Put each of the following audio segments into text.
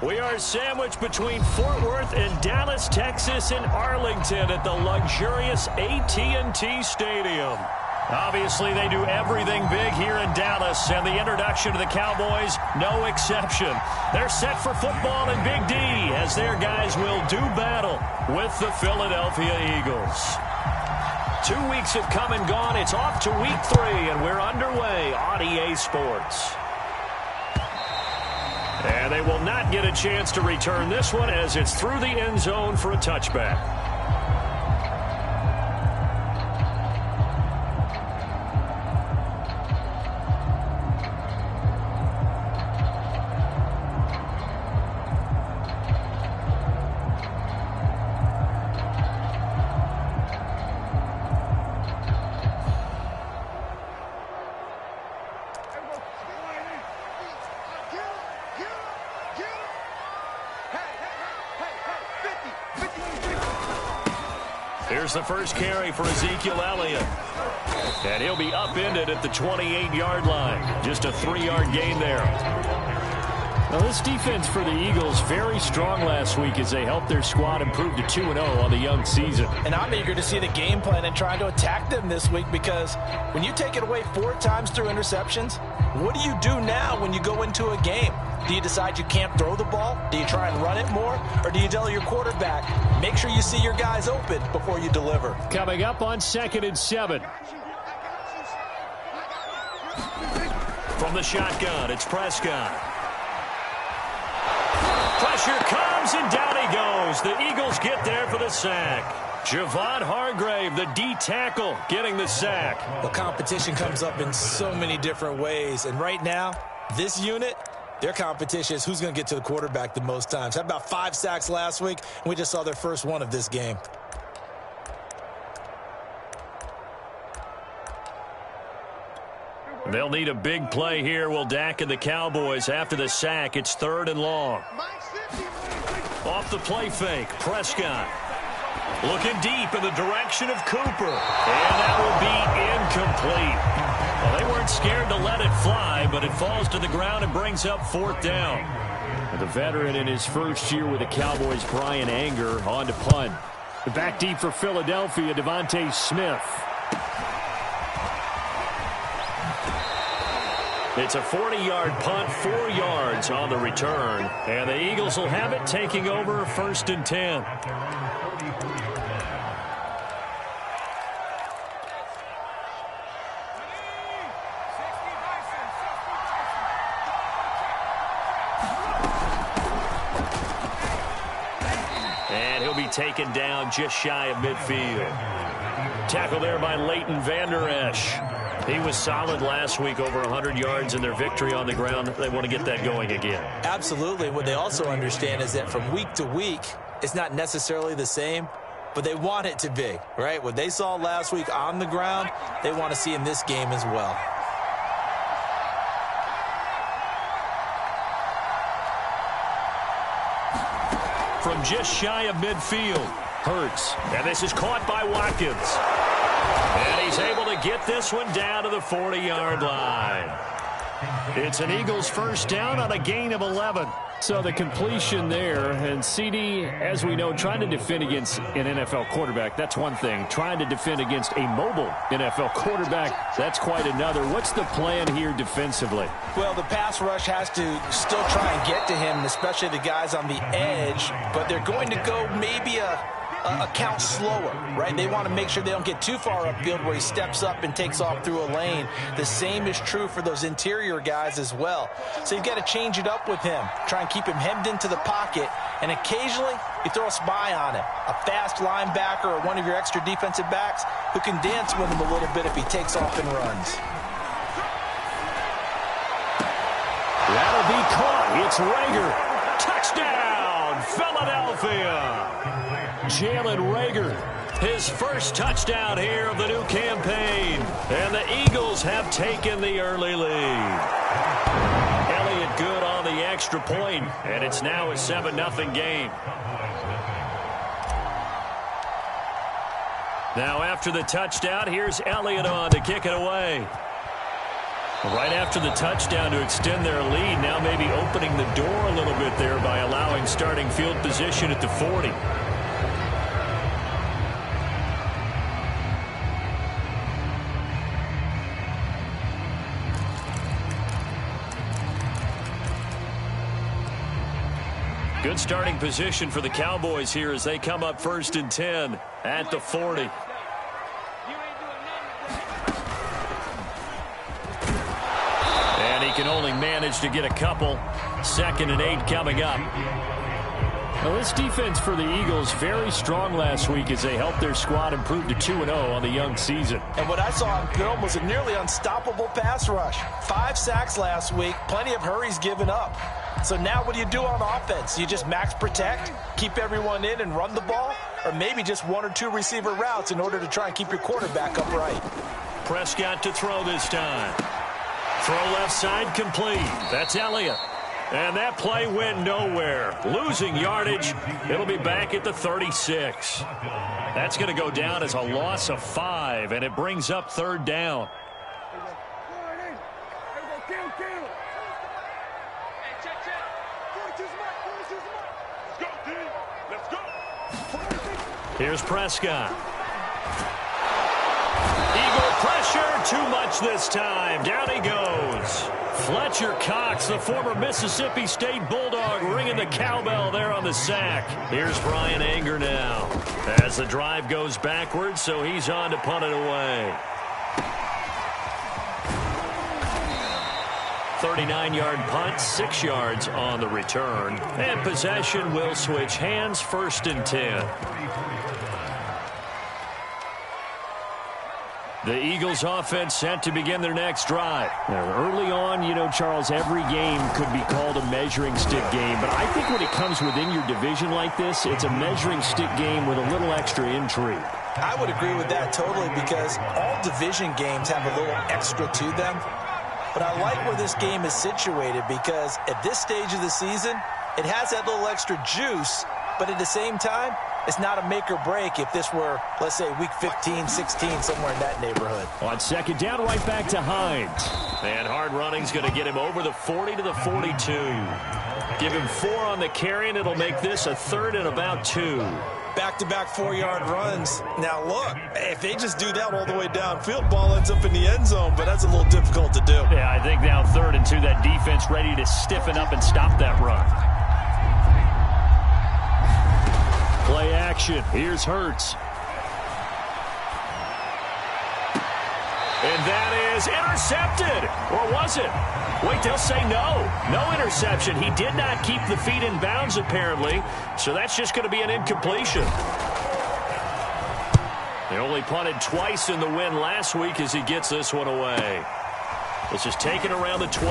We are sandwiched between Fort Worth and Dallas, Texas, and Arlington at the luxurious AT&T Stadium. Obviously, they do everything big here in Dallas, and the introduction to the Cowboys, no exception. They're set for football in Big D as their guys will do battle with the Philadelphia Eagles. 2 weeks have come and gone. It's off to week 3, and we're underway on EA Sports. And they will not get a chance to return this one as it's through the end zone for a touchback. Here's the first carry for Ezekiel Elliott. And he'll be upended at the 28-yard line. Just a 3-yard gain there. Well, this defense for the Eagles very strong last week as they helped their squad improve to 2-0 on the young season. And I'm eager to see the game plan and trying to attack them this week, because when you take it away 4 times through interceptions, what do you do now when you go into a game? Do you decide you can't throw the ball? Do you try and run it more? Or do you tell your quarterback, make sure you see your guys open before you deliver? Coming up on 2nd and 7. From the shotgun, it's Prescott. Pressure comes, and down he goes. The Eagles get there for the sack. Javon Hargrave, the D tackle, getting the sack. The competition comes up in so many different ways. And right now, this unit, their competition is who's going to get to the quarterback the most times. Had about 5 sacks last week, and we just saw their first one of this game. They'll need a big play here. Will Dak and the Cowboys after the sack. It's 3rd and long. Off the play fake, Prescott. Looking deep in the direction of Cooper. And that will be incomplete. Well, they weren't scared to let it fly, but it falls to the ground and brings up 4th down. The veteran in his first year with the Cowboys, Brian Anger, on to punt. Back deep for Philadelphia, Devontae Smith. It's a 40-yard punt, 4 yards on the return. And the Eagles will have it, taking over 1st and 10. And he'll be taken down just shy of midfield. Tackle there by Leighton Vander Esch. He was solid last week, over 100 yards in their victory on the ground. They want to get that going again. Absolutely. What they also understand is that from week to week, it's not necessarily the same, but they want it to be, right? What they saw last week on the ground, they want to see in this game as well. From just shy of midfield, Hurts. And this is caught by Watkins. And he's able to get this one down to the 40-yard line. It's an Eagles first down on a gain of 11. So the completion there, and CD, as we know, trying to defend against an NFL quarterback, that's one thing. Trying to defend against a mobile NFL quarterback, that's quite another. What's the plan here defensively? Well, the pass rush has to still try and get to him, especially the guys on the edge, but they're going to go maybe a count slower, right? They want to make sure they don't get too far upfield where he steps up and takes off through a lane. The same is true for those interior guys as well. So you've got to change it up with him. Try and keep him hemmed into the pocket, and occasionally you throw a spy on him. A fast linebacker or one of your extra defensive backs who can dance with him a little bit if he takes off and runs. That'll be caught. It's Rager. Touchdown, Philadelphia. Jalen Rager, his first touchdown here of the new campaign. And the Eagles have taken the early lead. Elliott good on the extra point, and it's now a 7-0 game. Now after the touchdown, here's Elliott on to kick it away. Right after the touchdown to extend their lead, now maybe opening the door a little bit there by allowing starting field position at the 40. Good starting position for the Cowboys here as they come up 1st and 10 at the 40. And he can only manage to get a couple. 2nd and 8 coming up. Well, this defense for the Eagles very strong last week as they helped their squad improve to 2-0 on the young season. And what I saw on film was a nearly unstoppable pass rush. 5 sacks last week, plenty of hurries given up. So now what do you do on offense? You just max protect, keep everyone in and run the ball, or maybe just 1 or 2 receiver routes in order to try and keep your quarterback upright. Prescott to throw this time. Throw left side complete. That's Elliott. And that play went nowhere. Losing yardage. It'll be back at the 36. That's going to go down as a loss of 5, and it brings up 3rd down. Here's Prescott. Eagle pressure, too much this time. Down he goes. Fletcher Cox, the former Mississippi State Bulldog, ringing the cowbell there on the sack. Here's Brian Anger now as the drive goes backwards, so he's on to punt it away. 39-yard punt, 6 yards on the return. And possession will switch hands, 1st and 10. The Eagles offense set to begin their next drive. Now, early on, you know, Charles, every game could be called a measuring stick game. But I think when it comes within your division like this, it's a measuring stick game with a little extra intrigue. I would agree with that totally because all division games have a little extra to them. But I like where this game is situated because at this stage of the season, it has that little extra juice. But at the same time, it's not a make or break if this were, let's say, week 15, 16, somewhere in that neighborhood. On 2nd down, right back to Hines. And hard running's going to get him over the 40 to the 42. Give him 4 on the carry, and it'll make this a 3rd and about 2. Back-to-back 4-yard runs. Now, look, if they just do that all the way downfield, ball ends up in the end zone, but that's a little difficult to do. Yeah, I think now 3rd and 2, that defense ready to stiffen up and stop that run. Play action. Here's Hurts. And that is intercepted. Or was it? Wait, they'll say no. No interception. He did not keep the feet in bounds, apparently. So that's just going to be an incompletion. They only punted twice in the win last week as he gets this one away. This is taken around the 12.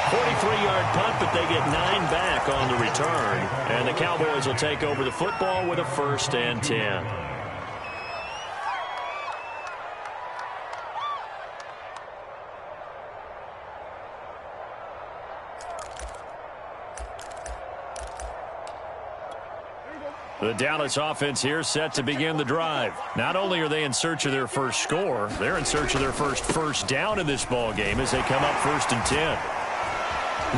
43-yard punt, but they get 9 back on the return. And the Cowboys will take over the football with a 1st and 10. The Dallas offense here set to begin the drive. Not only are they in search of their first score, they're in search of their first down in this ball game as they come up 1st and 10.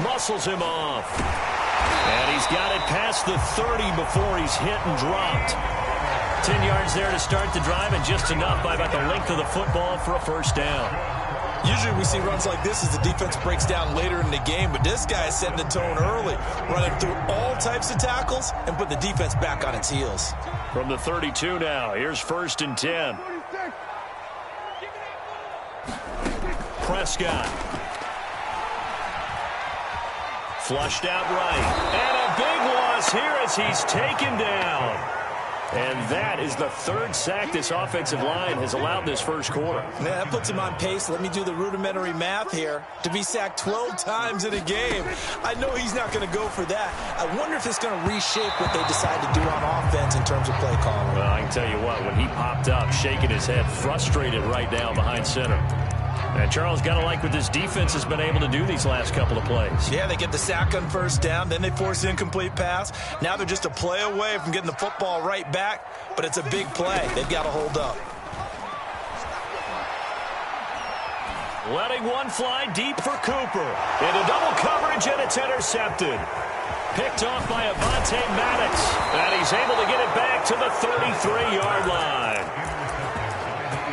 Muscles him off. And he's got it past the 30 before he's hit and dropped. 10 yards there to start the drive, and just enough by about the length of the football for a 1st down. Usually we see runs like this as the defense breaks down later in the game, but this guy is setting the tone early, running through all types of tackles and put the defense back on its heels. From the 32 now, here's 1st and 10. Prescott. Flushed out right. And a big loss here as he's taken down. And that is the 3rd sack this offensive line has allowed this first quarter. Yeah, that puts him on pace. Let me do the rudimentary math here. To be sacked 12 times in a game, I know he's not going to go for that. I wonder if it's going to reshape what they decide to do on offense in terms of play calling. Well, I can tell you what, when he popped up, shaking his head, frustrated right down behind center. And Charles, got to like what this defense has been able to do these last couple of plays. Yeah, they get the sack on 1st down, then they force the incomplete pass. Now they're just a play away from getting the football right back, but it's a big play. They've got to hold up. Letting one fly deep for Cooper. Into double coverage, and it's intercepted. Picked off by Avonte Maddox. And he's able to get it back to the 33-yard line.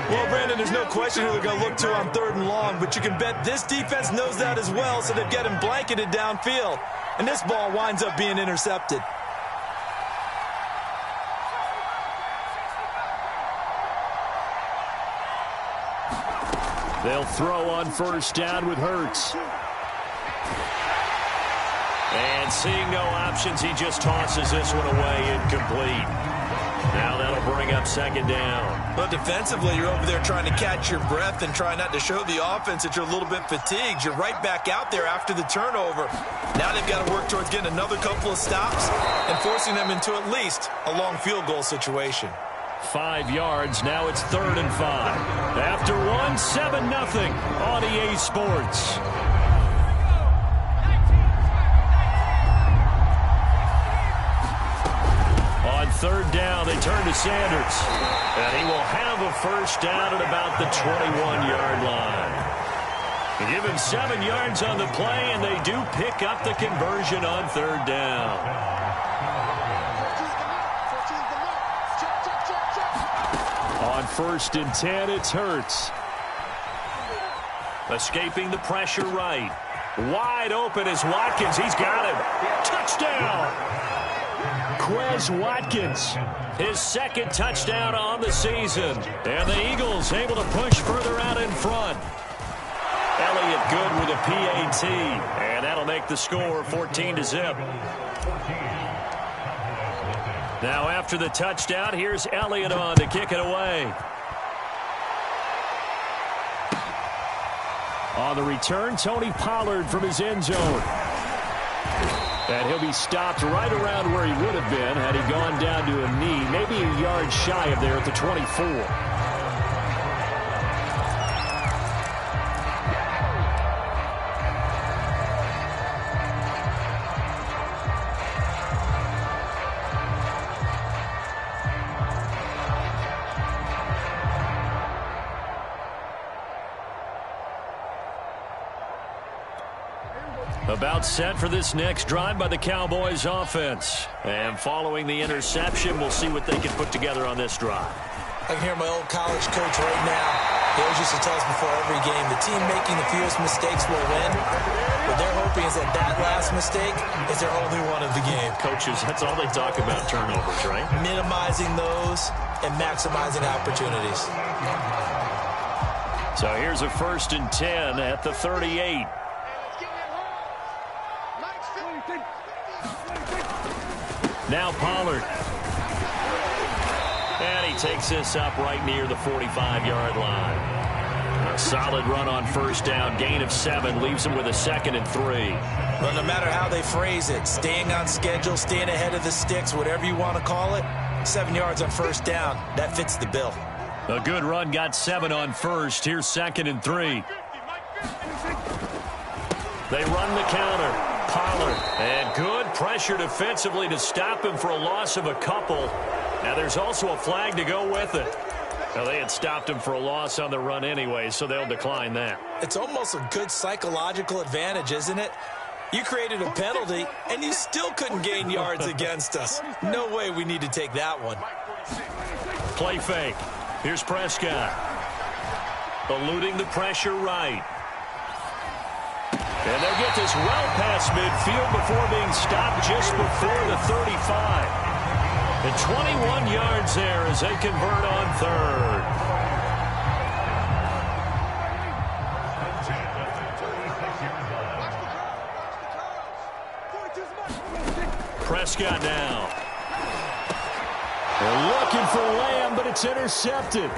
Well, Brandon, there's no question who they're going to look to on 3rd and long, but you can bet this defense knows that as well, so they've got him blanketed downfield. And this ball winds up being intercepted. They'll throw on 1st down with Hurts. And seeing no options, he just tosses this one away, incomplete. Now that'll bring up 2nd down. But defensively, you're over there trying to catch your breath and try not to show the offense that you're a little bit fatigued. You're right back out there after the turnover. Now they've got to work towards getting another couple of stops and forcing them into at least a long field goal situation. 5 yards. Now it's 3rd and 5. After 7-0 on EA Sports. On 3rd down, they turn to Sanders. And he will have a 1st down at about the 21-yard line. They give him 7 yards on the play, and they do pick up the conversion on 3rd down. On 1st and 10, it's Hurts. Escaping the pressure right. Wide open is Watkins. He's got him. Touchdown! Quez Watkins. His 2nd touchdown on the season. And the Eagles able to push further out in front. Elliott good with a PAT. And that'll make the score 14-0. Now after the touchdown, here's Elliott on to kick it away. On the return, Tony Pollard from his end zone. And he'll be stopped right around where he would have been had he gone down to a knee, maybe a yard shy of there at the 24. About set for this next drive by the Cowboys offense. And following the interception, we'll see what they can put together on this drive. I can hear my old college coach right now. He always used to tell us before every game, the team making the fewest mistakes will win. What they're hoping is that that last mistake is their only one of the game. Coaches, that's all they talk about, turnovers, right? Minimizing those and maximizing opportunities. So here's a 1st and 10 at the 38. Now Pollard. And he takes this up right near the 45-yard line. A solid run on 1st down. Gain of 7 leaves him with a 2nd and 3. But no matter how they phrase it, staying on schedule, staying ahead of the sticks, whatever you want to call it, 7 yards on 1st down, that fits the bill. A good run, got 7 on 1st. Here's 2nd and 3. They run the counter. Pollard, and good pressure defensively to stop him for a loss of a couple. Now there's also a flag to go with it. Now they had stopped him for a loss on the run anyway, so they'll decline that. It's almost a good psychological advantage, isn't it? You created a penalty, and you still couldn't gain yards against us. No way we need to take that one. Play fake. Here's Prescott. Eluding the pressure right. And they'll get this well past midfield before being stopped just before the 35. And 21 yards there as they convert on 3rd. Prescott now. They're looking for Lamb, but it's intercepted.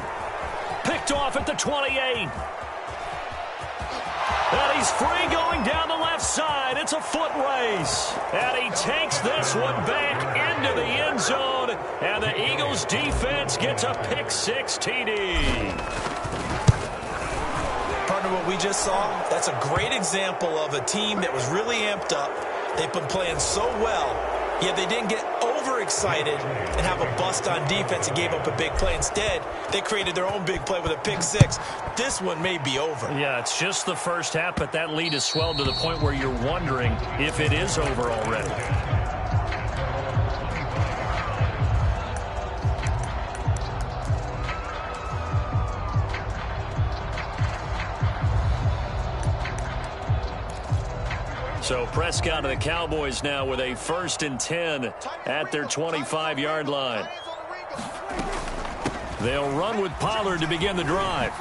Picked off at the 28. And he's free going down the left side. It's a foot race. And he takes this one back into the end zone. And the Eagles defense gets a pick-6 TD. Partner, what we just saw, that's a great example of a team that was really amped up. They've been playing so well. Yeah, they didn't get overexcited and have a bust on defense and gave up a big play. Instead, they created their own big play with a pick six. This one may be over. Yeah, it's just the first half, but that lead has swelled to the point where you're wondering if it is over already. So Prescott and the Cowboys now with a 1st and 10 at their 25-yard line. They'll run with Pollard to begin the drive.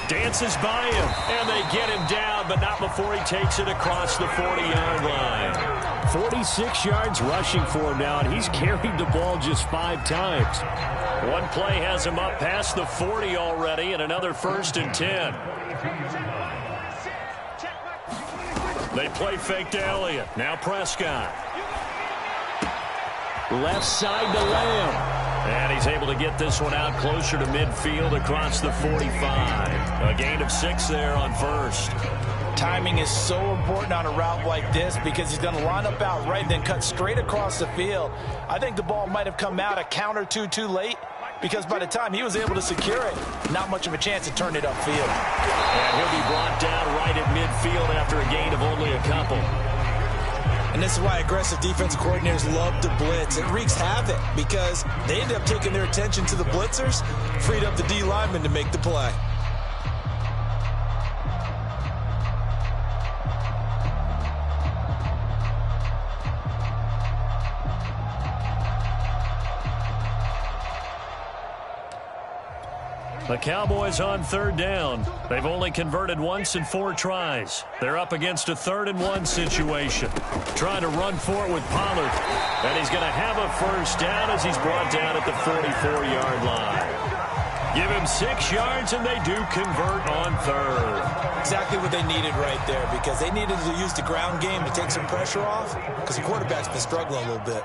Dances by him, and they get him down, but not before he takes it across the 40-yard line. 46 yards rushing for him now, and he's carried the ball just 5 times. One play has him up past the 40 already, and another 1st and 10. They play fake to Elliott. Now Prescott. Left side to Lamb. And he's able to get this one out closer to midfield across the 45. A gain of 6 there on 1st. Timing is so important on a route like this because he's going to line up out right, then cut straight across the field. I think the ball might have come out a count or two too late, because by the time he was able to secure it, not much of a chance to turn it upfield. And he'll be brought down right at midfield after a gain of only a couple. And this is why aggressive defensive coordinators love to blitz. It wreaks havoc because they end up taking their attention to the blitzers, freed up the D lineman to make the play. The Cowboys on 3rd down. They've only converted once in 4 tries. They're up against a 3rd and 1 situation. Trying to run for it with Pollard. And he's going to have a 1st down as he's brought down at the 44-yard line. Give him 6 yards, and they do convert on 3rd. Exactly what they needed right there, because they needed to use the ground game to take some pressure off, because the quarterback's been struggling a little bit.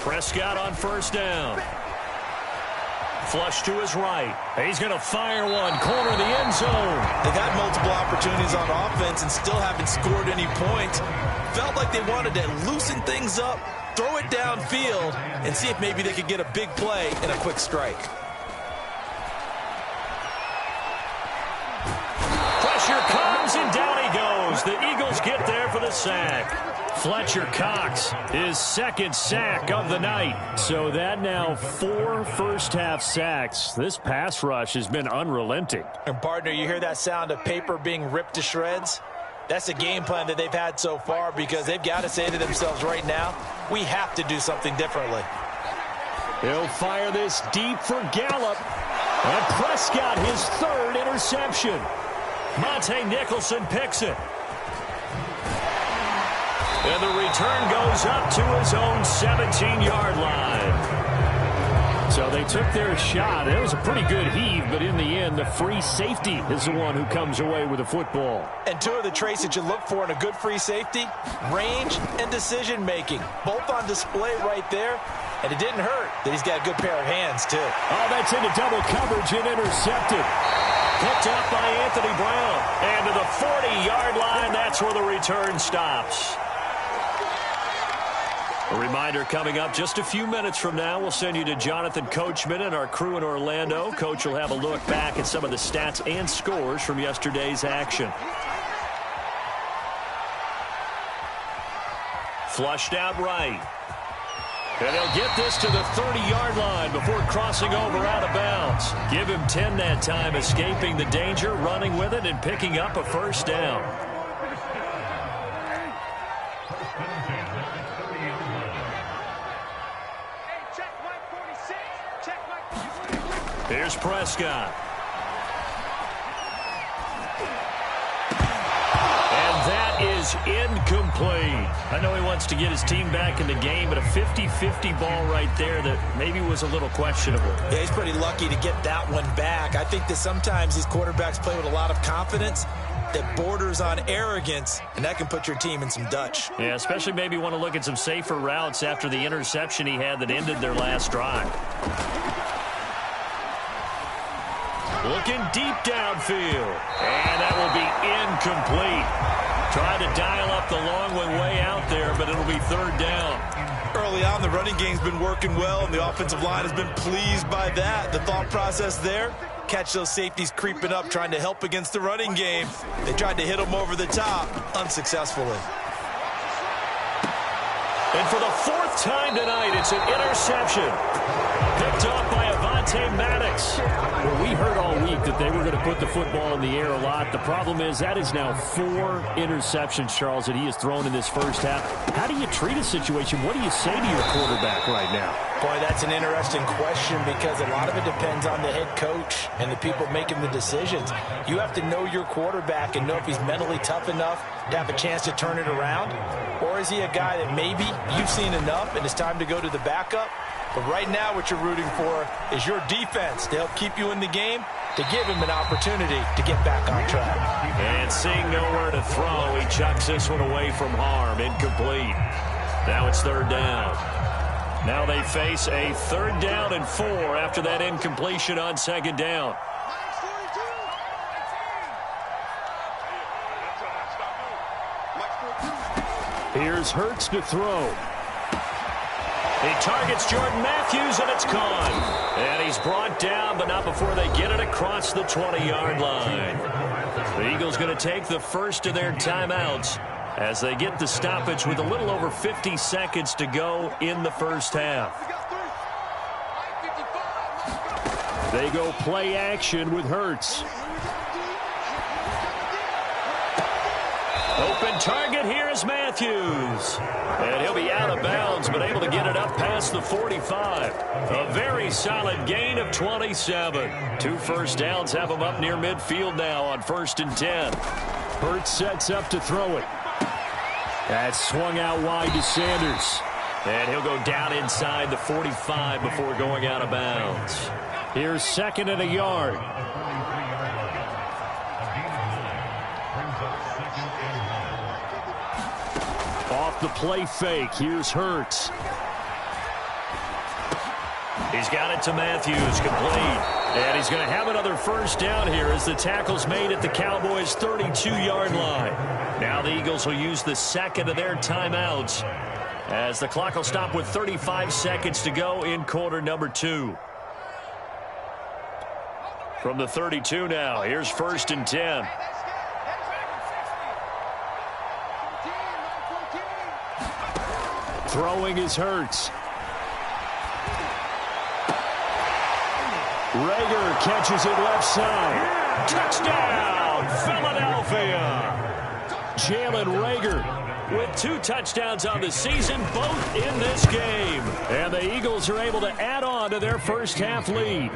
Prescott on 1st down. Flush to his right. He's going to fire one. Corner of the end zone. They've had multiple opportunities on offense and still haven't scored any points. Felt like they wanted to loosen things up, throw it downfield, and see if maybe they could get a big play and a quick strike. Pressure comes, and down he goes. The Eagles get there for the sack. Fletcher Cox, his 2nd sack of the night. So that now 4 first-half sacks. This pass rush has been unrelenting. And, partner, you hear that sound of paper being ripped to shreds? That's the game plan that they've had so far, because they've got to say to themselves right now, we have to do something differently. He'll fire this deep for Gallup. And Prescott, his 3rd interception. Monte Nicholson picks it. And the return goes up to his own 17-yard line. So they took their shot. It was a pretty good heave, but in the end, the free safety is the one who comes away with the football. And 2 of the traits that you look for in a good free safety, range and decision-making, both on display right there. And it didn't hurt that he's got a good pair of hands, too. Oh, that's into double coverage and intercepted. Picked up by Anthony Brown. And to the 40-yard line, that's where the return stops. A reminder coming up just a few minutes from now, we'll send you to Jonathan Coachman and our crew in Orlando. Coach will have a look back at some of the stats and scores from yesterday's action. Flushed out right. And he'll get this to the 30-yard line before crossing over out of bounds. Give him 10 that time, escaping the danger, running with it, and picking up a 1st down. Here's Prescott. And that is incomplete. I know he wants to get his team back in the game, but a 50-50 ball right there that maybe was a little questionable. Yeah, he's pretty lucky to get that one back. I think that sometimes these quarterbacks play with a lot of confidence that borders on arrogance, and that can put your team in some Dutch. Yeah, especially maybe want to look at some safer routes after the interception he had that ended their last drive. Looking deep downfield. And that will be incomplete. Trying to dial up the long one way out there, but it'll be third down. Early on, the running game's been working well, and the offensive line has been pleased by that. The thought process there, catch those safeties creeping up, trying to help against the running game. They tried to hit them over the top, unsuccessfully. And for the fourth time tonight, it's an interception. Picked off by Avonte Maddox. Well, we heard all week that they were going to put the football in the air a lot. The problem is that is now 4 interceptions, Charles, that he has thrown in this first half. How do you treat a situation? What do you say to your quarterback right now? Boy, that's an interesting question because a lot of it depends on the head coach and the people making the decisions. You have to know your quarterback and know if he's mentally tough enough to have a chance to turn it around. Or is he a guy that maybe you've seen enough and it's time to go to the backup? But right now what you're rooting for is your defense to help keep you in the game, to give him an opportunity to get back on track. And seeing nowhere to throw, he chucks this one away from harm. Incomplete. Now it's third down. Now they face a third down and 4 after that incompletion on second down. Here's Hurts to throw. He targets Jordan Matthews, and it's gone. And he's brought down, but not before they get it across the 20-yard line. The Eagles going to take the first of their timeouts as they get the stoppage with a little over 50 seconds to go in the first half. They go play action with Hurts. Open target here is Matthews. And he'll be out of bounds, but able to get it up past the 45. A very solid gain of 27. 2 first downs have him up near midfield now on 1st and 10. Hurts sets up to throw it. That's swung out wide to Sanders. And he'll go down inside the 45 before going out of bounds. Here's 2nd and a yard. Off the play fake, here's Hurts. He's got it to Matthews, complete. And he's going to have another first down here as the tackle's made at the Cowboys' 32-yard line. Now the Eagles will use the second of their timeouts as the clock will stop with 35 seconds to go in quarter number 2. From the 32 now, here's 1st and 10. Throwing is Hurts. Rager catches it left side. Touchdown, Philadelphia! Jalen Rager with 2 touchdowns on the season, both in this game. And the Eagles are able to add on to their first half lead.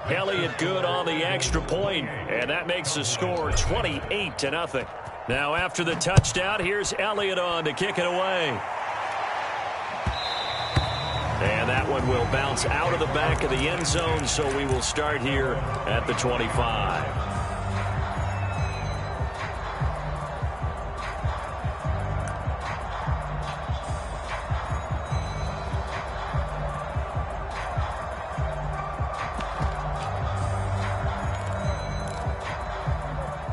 Elliott good on the extra point, and that makes the score 28-0. Now after the touchdown, here's Elliott on to kick it away. And that one will bounce out of the back of the end zone, so we will start here at the 25.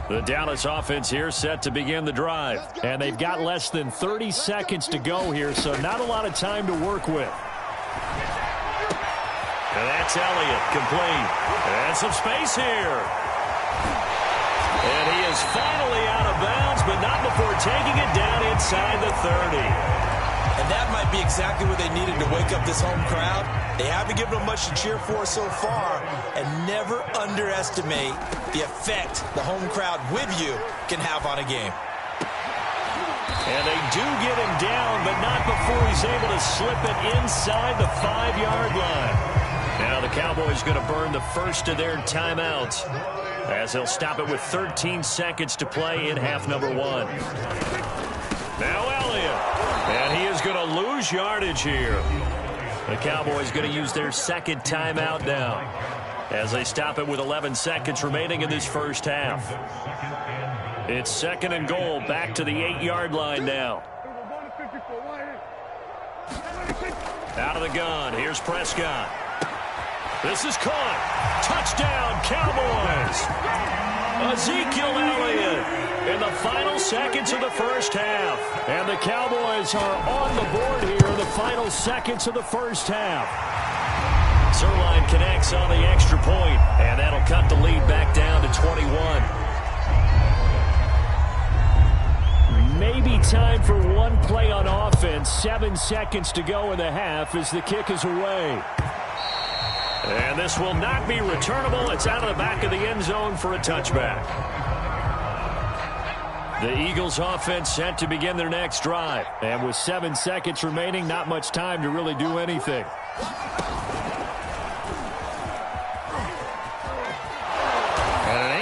The Dallas offense here set to begin the drive. And they've got less than 30 seconds to go here, so not a lot of time to work with. And that's Elliott, complete. And some space here. And he is finally out of bounds, but not before taking it down inside the 30. And that might be exactly what they needed to wake up this home crowd. They haven't given them much to cheer for so far, and never underestimate the effect the home crowd with you can have on a game. And they do get him down, but not before he's able to slip it inside the 5-yard line. Now the Cowboys going to burn the first of their timeouts as they'll stop it with 13 seconds to play in half number 1. Now Elliott, and he is going to lose yardage here. The Cowboys going to use their second timeout now as they stop it with 11 seconds remaining in this first half. It's 2nd and goal, back to the 8-yard line now. Out of the gun, here's Prescott. This is caught. Touchdown, Cowboys. Ezekiel Elliott in the final seconds of the first half. And the Cowboys are on the board here in the final seconds of the first half. Zerline connects on the extra point, and that'll cut the lead back down to 21. Maybe time for one play on offense. 7 seconds to go in the half as the kick is away. And this will not be returnable. It's out of the back of the end zone for a touchback. The Eagles offense set to begin their next drive. And with 7 seconds remaining, not much time to really do anything.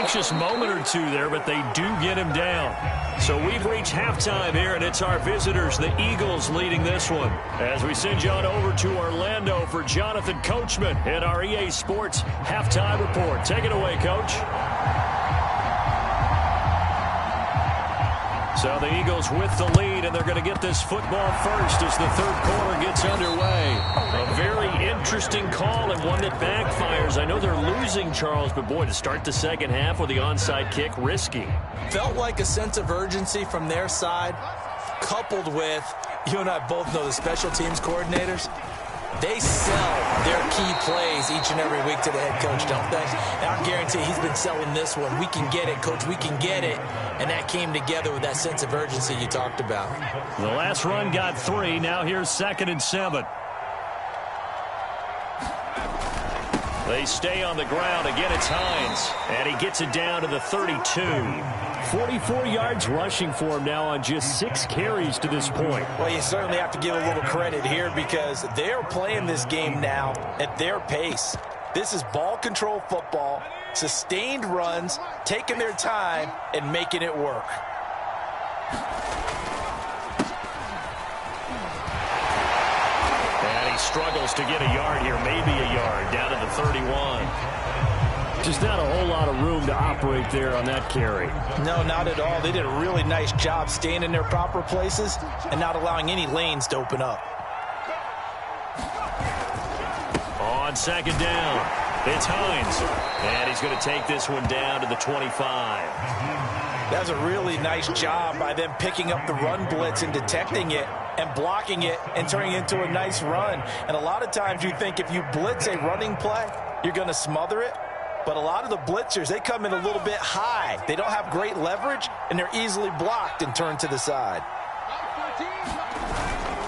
Anxious moment or two there, but they do get him down. So we've reached halftime here, and it's our visitors, the Eagles, leading this one. As we send you on over to Orlando for Jonathan Coachman in our EA Sports Halftime Report. Take it away, Coach. So the Eagles with the lead, and they're going to get this football first as the third quarter gets underway. A very interesting call and one that backfires. I know they're losing, Charles, but boy, to start the second half with the onside kick, risky. Felt like a sense of urgency from their side, coupled with, you and I both know the special teams coordinators, they sell their key plays each and every week to the head coach, don't they? And I guarantee he's been selling this one. We can get it, coach, we can get it. And that came together with that sense of urgency you talked about. The last run got 3. Now here's 2nd and 7. They stay on the ground. Again, it's Hines. And he gets it down to the 32. 44 yards rushing for him now on just 6 carries to this point. Well, you certainly have to give a little credit here because they're playing this game now at their pace. This is ball control football, sustained runs, taking their time and making it work. And he struggles to get a yard here, maybe a yard, down to the 31. Just not a whole lot of room to operate there on that carry. No, not at all. They did a really nice job staying in their proper places and not allowing any lanes to open up. On 2nd down, it's Hines. And he's going to take this one down to the 25. That was a really nice job by them picking up the run blitz and detecting it and blocking it and turning it into a nice run. And a lot of times you think if you blitz a running play, you're going to smother it. But a lot of the blitzers, they come in a little bit high. They don't have great leverage, and they're easily blocked and turned to the side.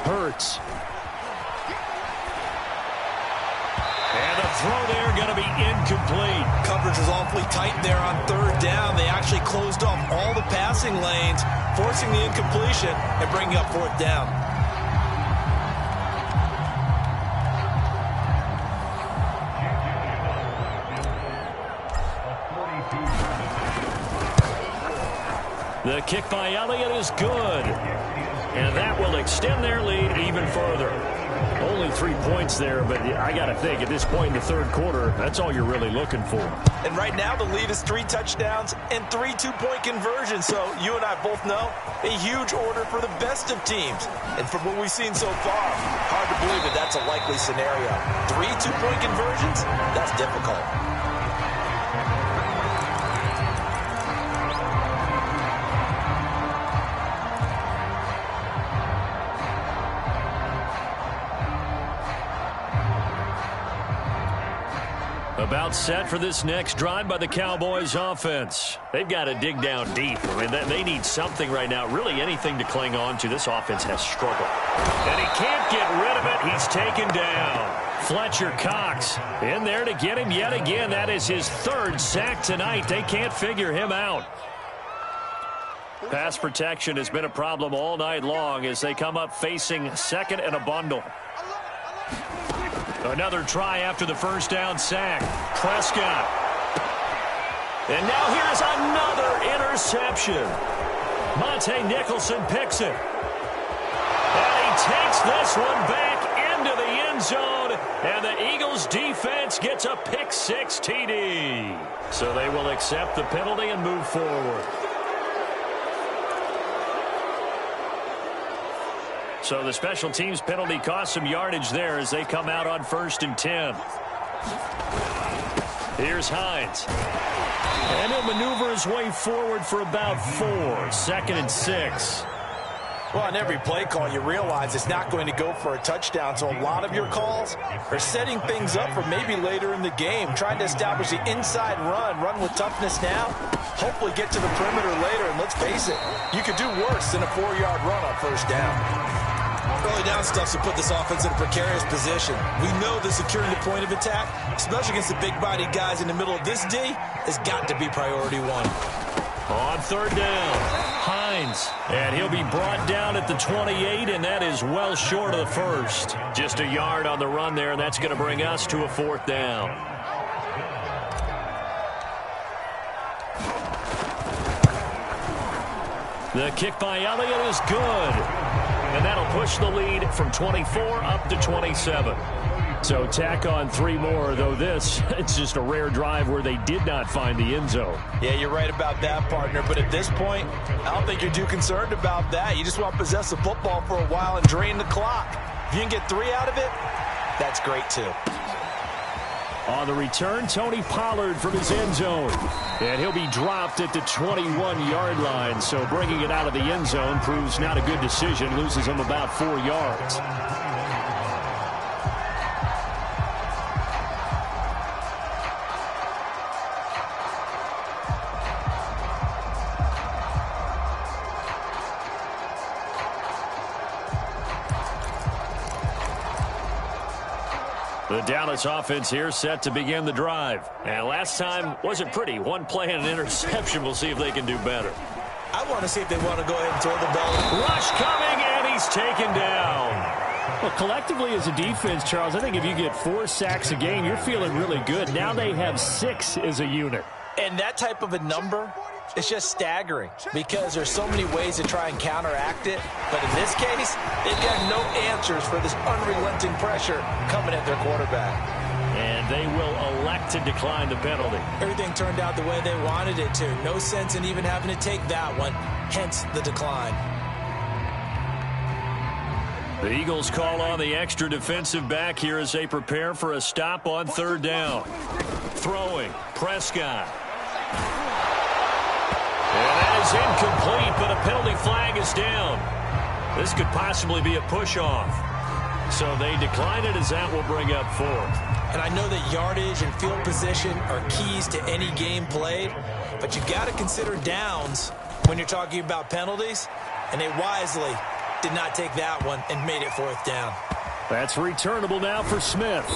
Hurts. And the throw there going to be incomplete. Coverage was awfully tight there on 3rd down. They actually closed off all the passing lanes, forcing the incompletion and bringing up 4th down. The kick by Elliott is good. And that will extend their lead even further. Only 3 points there, but I got to think at this point in the third quarter, that's all you're really looking for. And right now the lead is 3 touchdowns and 3 two-point conversions. So you and I both know a huge order for the best of teams. And from what we've seen so far, hard to believe that that's a likely scenario. 3 two-point conversions? That's difficult. About set for this next drive by the Cowboys offense. They've got to dig down deep. I mean, they need something right now, really anything to cling on to. This offense has struggled. And he can't get rid of it. He's taken down. Fletcher Cox in there to get him yet again. That is his 3rd sack tonight. They can't figure him out. Pass protection has been a problem all night long as they come up facing 2nd and a bundle. Another try after the first down sack. Prescott. And now here's another interception. Monte Nicholson picks it. And he takes this one back into the end zone. And the Eagles defense gets a pick-6 TD. So they will accept the penalty and move forward. So the special teams penalty cost some yardage there as they come out on 1st and 10. Here's Hines. And he'll maneuver his way forward for about 4. 2nd and 6. Well, on every play call, you realize it's not going to go for a touchdown, so a lot of your calls are setting things up for maybe later in the game, trying to establish the inside run with toughness now, hopefully get to the perimeter later, and let's face it, you could do worse than a 4-yard run on 1st down. Early down stuff to put this offense in a precarious position. We know that securing the point of attack, especially against the big-bodied guys in the middle of this D, has got to be priority 1. On 3rd down, Hines. And he'll be brought down at the 28, and that is well short of the 1st. Just a yard on the run there, and that's going to bring us to a 4th down. The kick by Elliott is good. And that'll push the lead from 24 up to 27. So tack on 3 more, though this, it's just a rare drive where they did not find the end zone. Yeah, you're right about that, partner. But at this point, I don't think you're too concerned about that. You just want to possess the football for a while and drain the clock. If you can get 3 out of it, that's great, too. On the return, Tony Pollard from his end zone. And he'll be dropped at the 21-yard line. So bringing it out of the end zone proves not a good decision. Loses him about 4 yards. The Dallas offense here set to begin the drive. And last time wasn't pretty. 1 play and an interception. We'll see if they can do better. I want to see if they want to go ahead and throw the ball. Rush coming, and he's taken down. Well, collectively as a defense, Charles, I think if you get 4 sacks a game, you're feeling really good. Now they have 6 as a unit. And that type of a number, it's just staggering because there's so many ways to try and counteract it. But in this case, they've got no answers for this unrelenting pressure coming at their quarterback. And they will elect to decline the penalty. Everything turned out the way they wanted it to. No sense in even having to take that one, hence the decline. The Eagles call on the extra defensive back here as they prepare for a stop on 3rd down. Throwing, Prescott. And that is incomplete, but a penalty flag is down. This could possibly be a push-off. So they decline it as that will bring up 4th. And I know that yardage and field position are keys to any game played, but you've got to consider downs when you're talking about penalties, and they wisely did not take that one and made it 4th down. That's returnable now for Smith.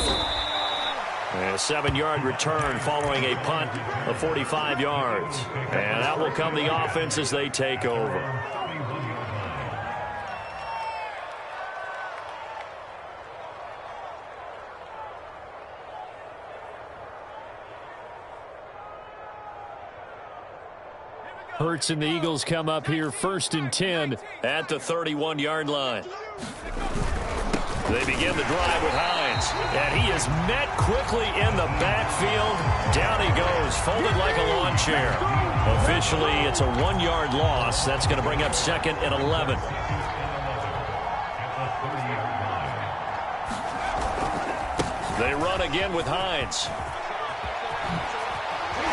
A 7-yard return following a punt of 45 yards. And out will come the offense as they take over. Hurts and the Eagles come up here 1st and 10 at the 31-yard line. They begin the drive with Hines, and he is met quickly in the backfield. Down he goes, folded like a lawn chair. Officially, it's a 1-yard loss. That's going to bring up 2nd and 11. They run again with Hines.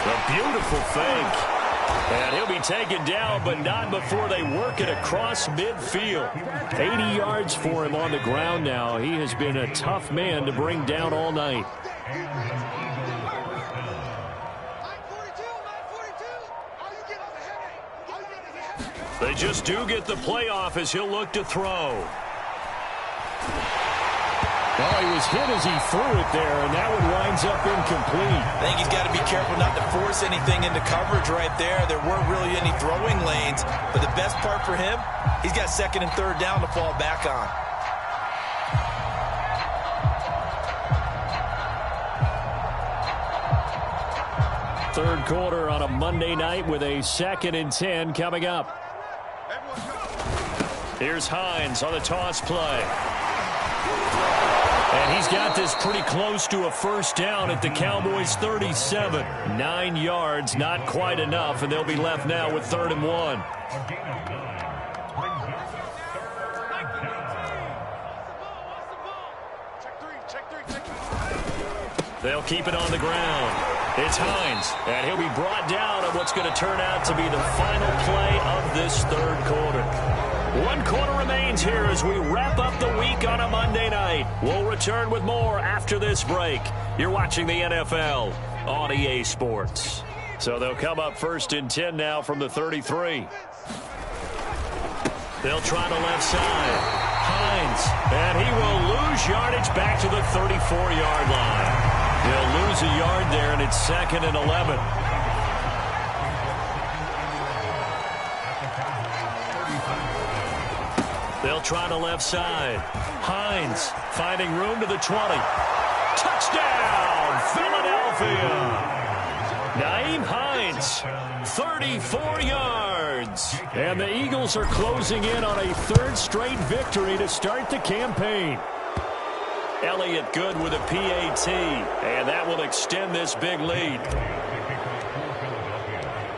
A beautiful fake. And he'll be taken down, but not before they work it across midfield. 80 yards for him on the ground now. He has been a tough man to bring down all night. They just do get the playoff as he'll look to throw. Well, he was hit as he threw it there, and that one winds up incomplete. I think he's got to be careful not to force anything into coverage right there. There weren't really any throwing lanes, but the best part for him, he's got 2nd and 3rd down to fall back on. Third quarter on a Monday night with a 2nd and 10 coming up. Here's Hines on the toss play. And he's got this pretty close to a 1st down at the Cowboys' 37. 9 yards, not quite enough, and they'll be left now with 3rd and 1. They'll keep it on the ground. It's Hines, and he'll be brought down on what's going to turn out to be the final play of this third quarter. 1 quarter remains here as we wrap up the week on a Monday night. We'll return with more after this break. You're watching the NFL on EA Sports. So they'll come up 1st and 10 now from the 33. They'll try the left side. Hines, and he will lose yardage back to the 34-yard line. He'll lose a yard there, and it's 2nd and 11. They'll try the left side. Hines finding room to the 20. Touchdown, Philadelphia! Nyheim Hines, 34 yards. And the Eagles are closing in on a 3rd straight victory to start the campaign. Elliott good with a PAT, and that will extend this big lead.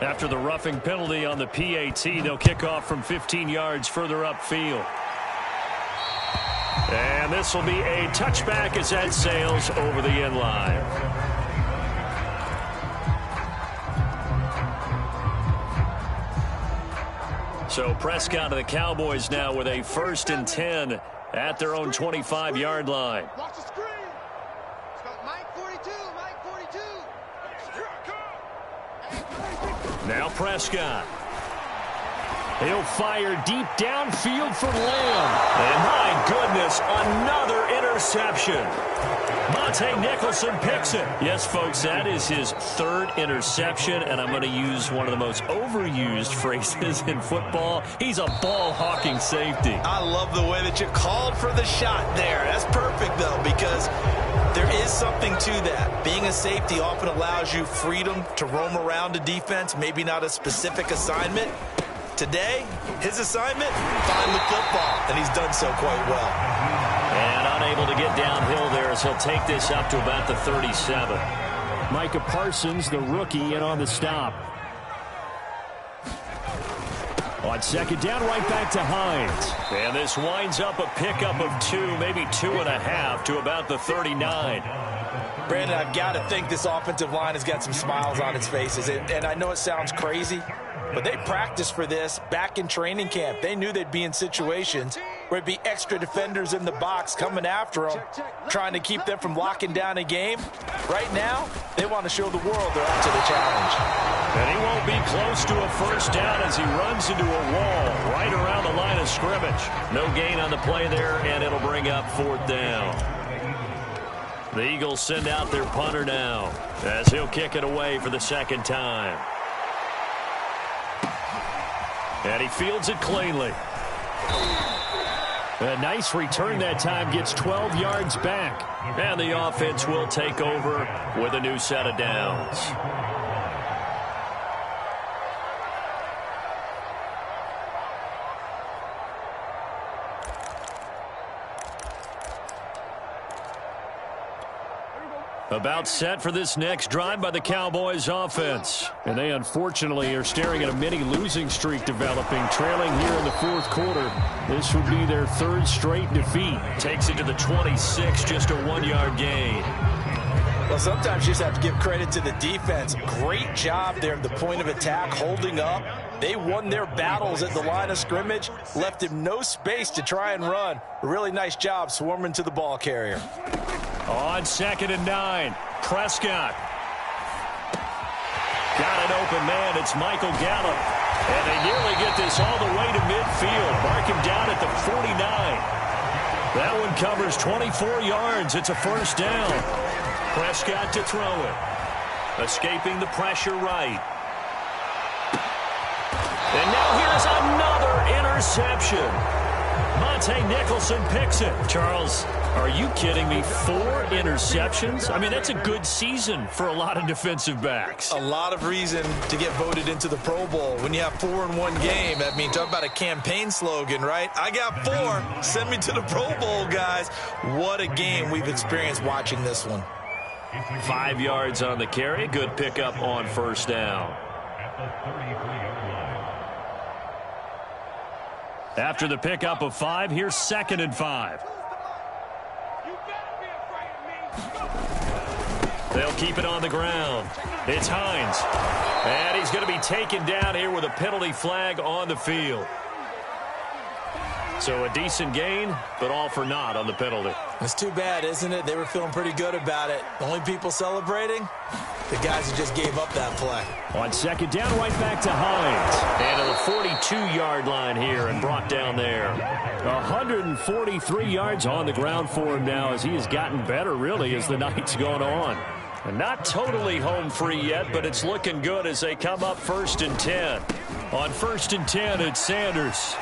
After the roughing penalty on the PAT, they'll kick off from 15 yards further upfield. And this will be a touchback as that sails over the end line. So Prescott of the Cowboys now with a 1st and 10 at their own 25-yard line. Watch the screen. It's got Mike 42, Mike 42. Here I come. Now Prescott. He'll fire deep downfield for Lamb. And my goodness, another interception. Monte Nicholson picks it. Yes, folks, that is his 3rd interception, and I'm going to use one of the most overused phrases in football. He's a ball-hawking safety. I love the way that you called for the shot there. That's perfect, though, because there is something to that. Being a safety often allows you freedom to roam around a defense, maybe not a specific assignment. Today, his assignment, find the football, and he's done so quite well. And unable to get downhill there as he'll take this up to about the 37. Micah Parsons, the rookie, in on the stop. On 2nd down, right back to Hines. And this winds up a pickup of 2, maybe 2.5 to about the 39. Brandon, I've got to think this offensive line has got some smiles on its faces. And I know it sounds crazy, but they practiced for this back in training camp. They knew they'd be in situations where it'd be extra defenders in the box coming after them, trying to keep them from locking down a game. Right now, they want to show the world they're up to the challenge. And he won't be close to a 1st down as he runs into a wall right around the line of scrimmage. No gain on the play there, and it'll bring up 4th down. The Eagles send out their punter now as he'll kick it away for the 2nd time. And he fields it cleanly. A nice return that time, gets 12 yards back. And the offense will take over with a new set of downs. About set for this next drive by the Cowboys offense. And they unfortunately are staring at a mini losing streak developing, trailing here in the 4th quarter. This would be their 3rd straight defeat. Takes it to the 26, just a 1-yard gain. Well, sometimes you just have to give credit to the defense. Great job there at the point of attack, holding up. They won their battles at the line of scrimmage, left him no space to try and run. A really nice job swarming to the ball carrier. On 2nd and 9, Prescott. Got an open man. It's Michael Gallup. And they nearly get this all the way to midfield. Mark him down at the 49. That one covers 24 yards. It's a 1st down. Prescott to throw it. Escaping the pressure right. And now here's another interception. Monte Nicholson picks it. Charles, are you kidding me? 4 interceptions? I mean, that's a good season for a lot of defensive backs. A lot of reason to get voted into the Pro Bowl. When you have 4 in one game, I mean, talk about a campaign slogan, right? I got 4. Send me to the Pro Bowl, guys. What a game we've experienced watching this one. 5 yards on the carry. Good pickup on 1st down. After the pickup of 5, here's 2nd and 5. They'll keep it on the ground. It's Hines. And he's going to be taken down here with a penalty flag on the field. So a decent gain, but all for naught on the penalty. It's too bad, isn't it? They were feeling pretty good about it. The only people celebrating, the guys who just gave up that play. On second down, right back to Hines. And to the 42-yard line here and brought down there. 143 yards on the ground for him now as he has gotten better, really, as the night's gone on. And not totally home free yet, but it's looking good as they come up 1st and 10. On 1st and 10, it's Sanders.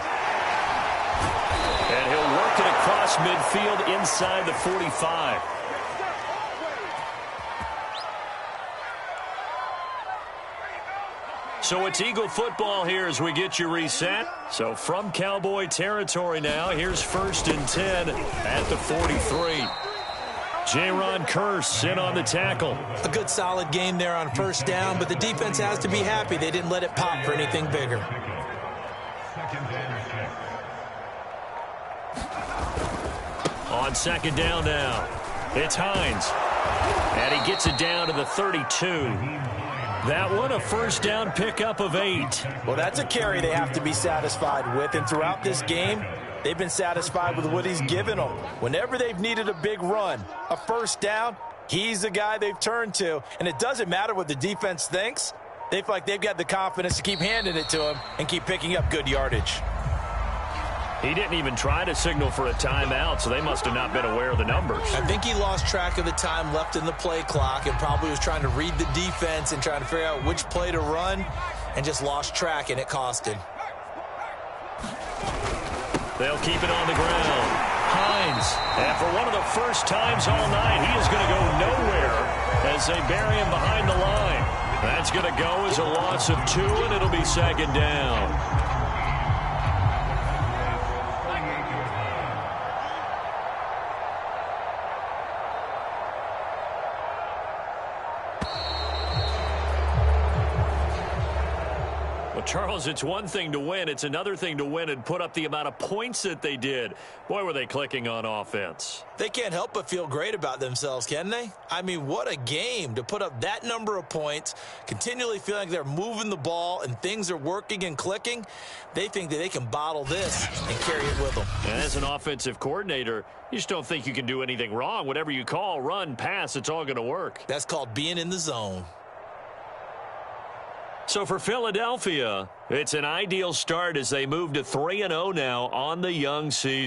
And he'll work it across midfield inside the 45. So it's Eagle football here as we get you reset. So from Cowboy territory now, here's 1st and 10 at the 43. Jaron Kearse in on the tackle. A good solid game there on 1st down, but the defense has to be happy they didn't let it pop for anything bigger. On 2nd down now, it's Hines. And he gets it down to the 32. That one a 1st down pickup of 8. Well, that's a carry they have to be satisfied with, and throughout this game, they've been satisfied with what he's given them. Whenever they've needed a big run, a 1st down, he's the guy they've turned to, and it doesn't matter what the defense thinks. They feel like they've got the confidence to keep handing it to him and keep picking up good yardage. He didn't even try to signal for a timeout, so they must have not been aware of the numbers. I think he lost track of the time left in the play clock and probably was trying to read the defense and trying to figure out which play to run and just lost track, and it cost him. They'll keep it on the ground. Hines, and for one of the first times all night, he is going to go nowhere as they bury him behind the line. That's going to go as a loss of 2, and it'll be 2nd down. Charles, it's one thing to win. It's another thing to win and put up the amount of points that they did. Boy, were they clicking on offense. They can't help but feel great about themselves, can they? I mean, what a game to put up that number of points, continually feeling like they're moving the ball and things are working and clicking. They think that they can bottle this and carry it with them. And as an offensive coordinator, you just don't think you can do anything wrong. Whatever you call, run, pass, it's all going to work. That's called being in the zone. So for Philadelphia, it's an ideal start as they move to 3-0 now on the young season.